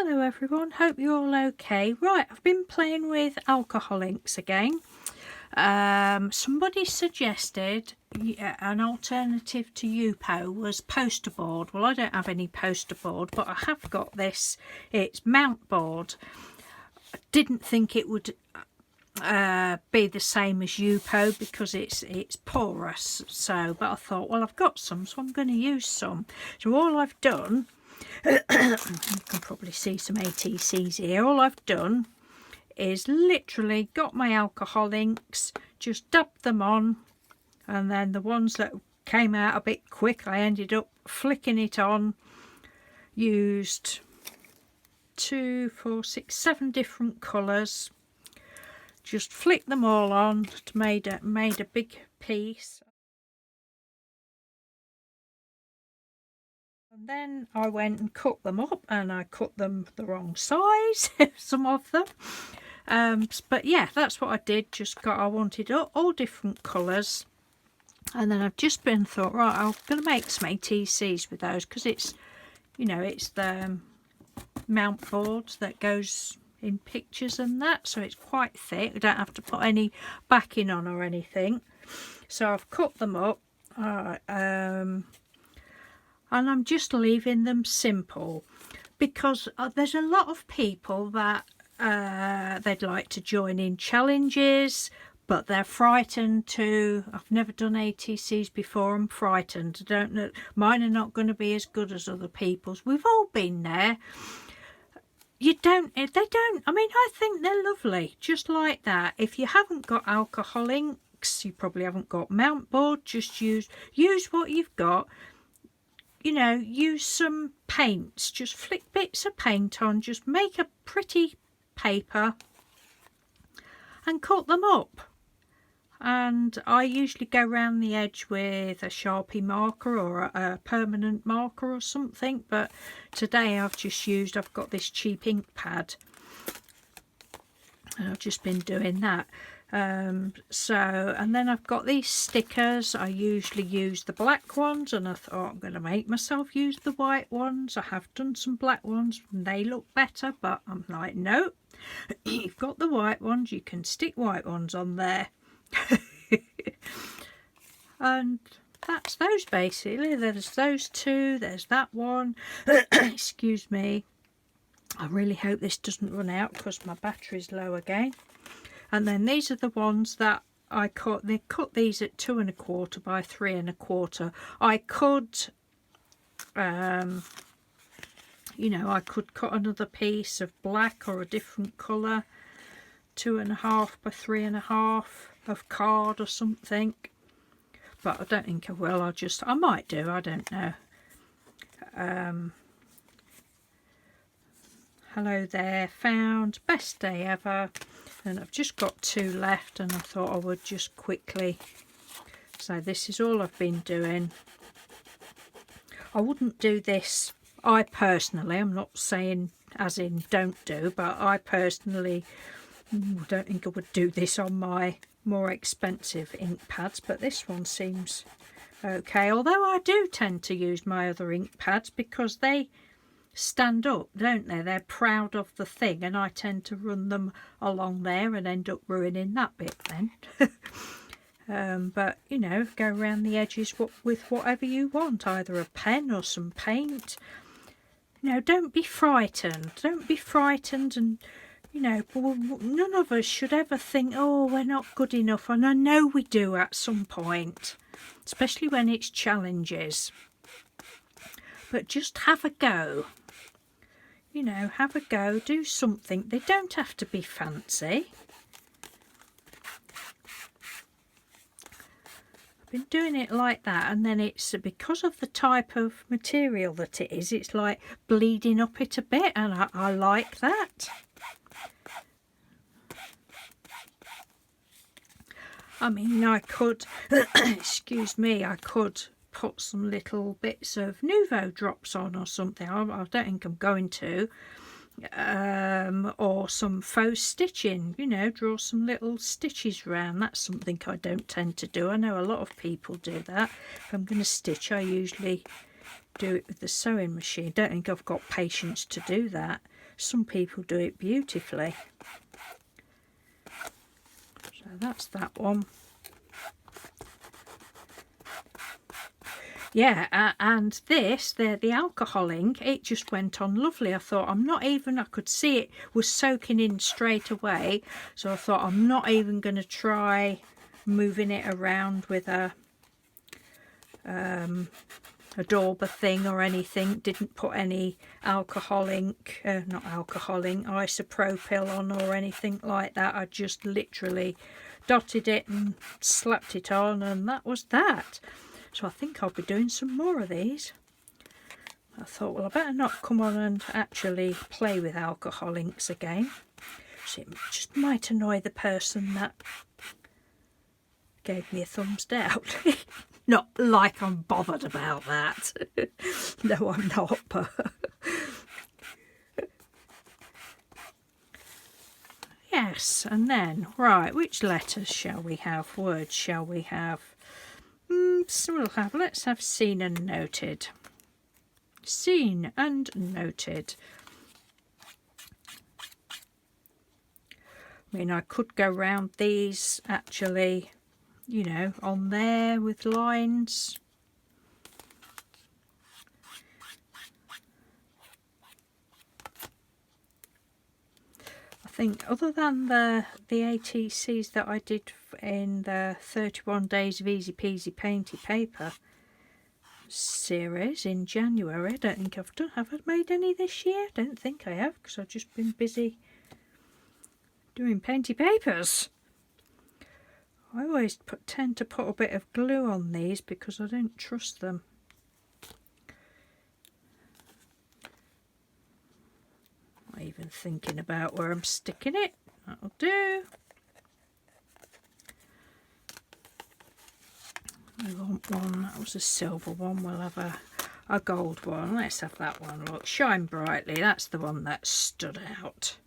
Hello everyone, hope you're all okay. Right, I've been playing with alcohol inks again. Somebody suggested an alternative to Yupo was poster board. Well, I don't have any poster board, but I have got this. It's mount board. I didn't think it would be the same as Yupo because it's porous. So, but I thought, well, I've got some, so I'm going to use some. So all I've done, you can probably see some ATCs here. All I've done is literally got my alcohol inks, just dabbed them on, and then the ones that came out a bit quick, I ended up flicking it on. Used 2, 4, 6, 7 different colours. Just flicked them all on, made a big piece. And then I went and cut them up, and I cut them the wrong size, some of them. But yeah, that's what I did. I wanted all different colours. And then I've just been thought, right, I'm going to make some ATCs with those because it's, you know, it's the mount board that goes in pictures and that. So it's quite thick. I don't have to put any backing on or anything. So I've cut them up. And I'm just leaving them simple because there's a lot of people that they'd like to join in challenges, but they're frightened to. I've never done ATCs before. I'm frightened. I don't know. Mine are not going to be as good as other people's. We've all been there. They don't. I mean, I think they're lovely, just like that. If you haven't got alcohol inks, you probably haven't got mount board. Just use what you've got. You know, use some paints, just flick bits of paint on, just make a pretty paper and cut them up. And I usually go around the edge with a Sharpie marker or a permanent marker or something, but today I've got this cheap ink pad and I've just been doing that. And then I've got these stickers. I usually use the black ones, and I thought I'm going to make myself use the white ones. I have done some black ones and they look better, but I'm like, no, you've got the white ones, you can stick white ones on there. And that's those basically. There's those two, there's that one. Excuse me, I really hope this doesn't run out because my battery's low again. And then these are the ones that I cut. They cut these at 2 1/4 by 3 1/4. I could, you know, I could cut another piece of black or a different colour, 2 1/2 by 3 1/2 of card or something. But I don't think I will. I might do. I don't know. Hello there, found, best day ever. And I've just got 2 left, and I thought I would just quickly. So this is all I've been doing. I wouldn't do this, I personally, I'm not saying as in don't do, but I personally don't think I would do this on my more expensive ink pads, but this one seems okay. Although I do tend to use my other ink pads because they stand up, don't they? They're proud of the thing, and I tend to run them along there and end up ruining that bit then. But you know, go around the edges with whatever you want, either a pen or some paint. You know, don't be frightened, and you know, none of us should ever think, oh, we're not good enough, and I know we do at some point, especially when it's challenges. But just have a go. You know, have a go, do something. They don't have to be fancy. I've been doing it like that, and then it's because of the type of material that it is, it's like bleeding up it a bit, and I like that. I mean, I could, excuse me, I could put some little bits of Nouveau drops on or something. I don't think I'm going to. Or some faux stitching, you know, draw some little stitches around. That's something I don't tend to do. I know a lot of people do that. If I'm going to stitch, I usually do it with the sewing machine. Don't think I've got patience to do that. some people do it beautifully. So that's that one. Yeah, and this, the alcoholing, it just went on lovely. I thought I could see it was soaking in straight away. So I thought I'm not even going to try moving it around with a dauber thing or anything. Didn't put any isopropyl on or anything like that. I just literally dotted it and slapped it on, and that was that. So I think I'll be doing some more of these. I thought, well, I better not come on and actually play with alcohol inks again. So it just might annoy the person that gave me a thumbs down. Not like I'm bothered about that. No, I'm not, but... Yes, and then, right, which letters shall we have? Words shall we have? So let's have seen and noted. Seen and noted. I mean, I could go round these actually, you know, on there with lines. I think other than the ATCs that I did in the 31 Days of Easy Peasy Painty Paper series in January, I don't think I've done. Have I made any this year? Don't think I have, because I've just been busy doing painty papers. I always tend to put a bit of glue on these because I don't trust them. Not even thinking about where I'm sticking it. That'll do. I want one. That was a silver one. We'll have a gold one. Let's have that one. Look, shine brightly. That's the one that stood out.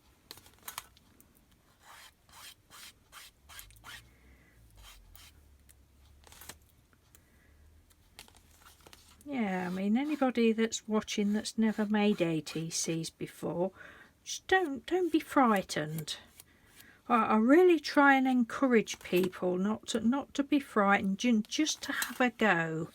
Yeah, I mean, anybody that's watching that's never made ATCs before, just don't be frightened. I really try and encourage people not to be frightened, just to have a go.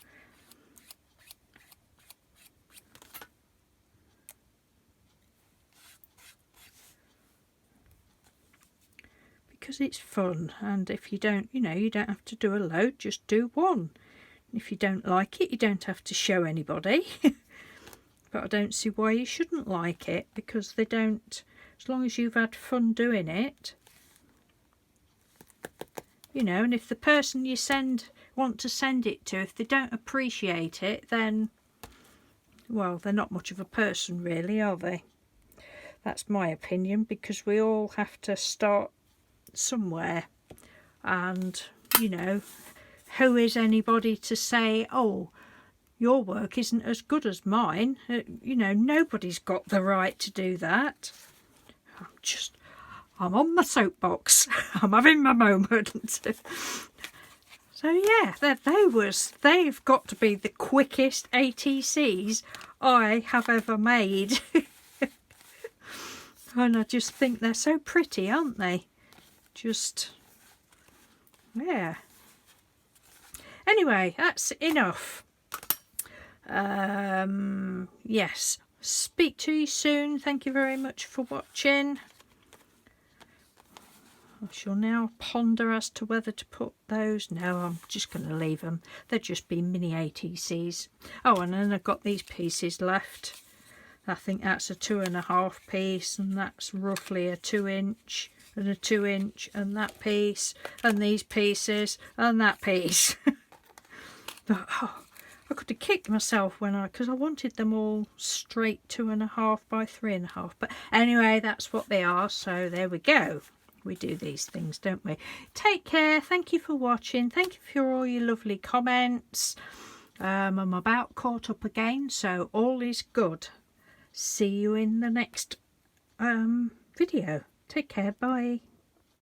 Because it's fun, and if you don't, you know, you don't have to do a load, just do one. If you don't like it, you don't have to show anybody. But I don't see why you shouldn't like it, because they don't, as long as you've had fun doing it. You know, and if the person you want to send it to, if they don't appreciate it, then, well, they're not much of a person really, are they? That's my opinion, because we all have to start somewhere. And, you know, who is anybody to say, oh, your work isn't as good as mine? You know, nobody's got the right to do that. I'm on my soapbox. I'm having my moment. So yeah, they've got to be the quickest ATCs I have ever made. And I just think they're so pretty, aren't they? Just, yeah. Anyway, that's enough. Yes, speak to you soon. Thank you very much for watching. I shall now ponder as to whether to put those. No, I'm just going to leave them. They'll just be mini ATCs. Oh, and then I've got these pieces left. I think that's a 2.5 piece, and that's roughly a 2-inch, and a 2-inch, and that piece, and these pieces, and that piece. But oh, I could have kicked myself because I wanted them all straight 2.5 by 3.5. But anyway, that's what they are. So there we go. We do these things, don't we? Take care. Thank you for watching. Thank you for all your lovely comments. I'm about caught up again, so all is good. See you in the next video. Take care. Bye.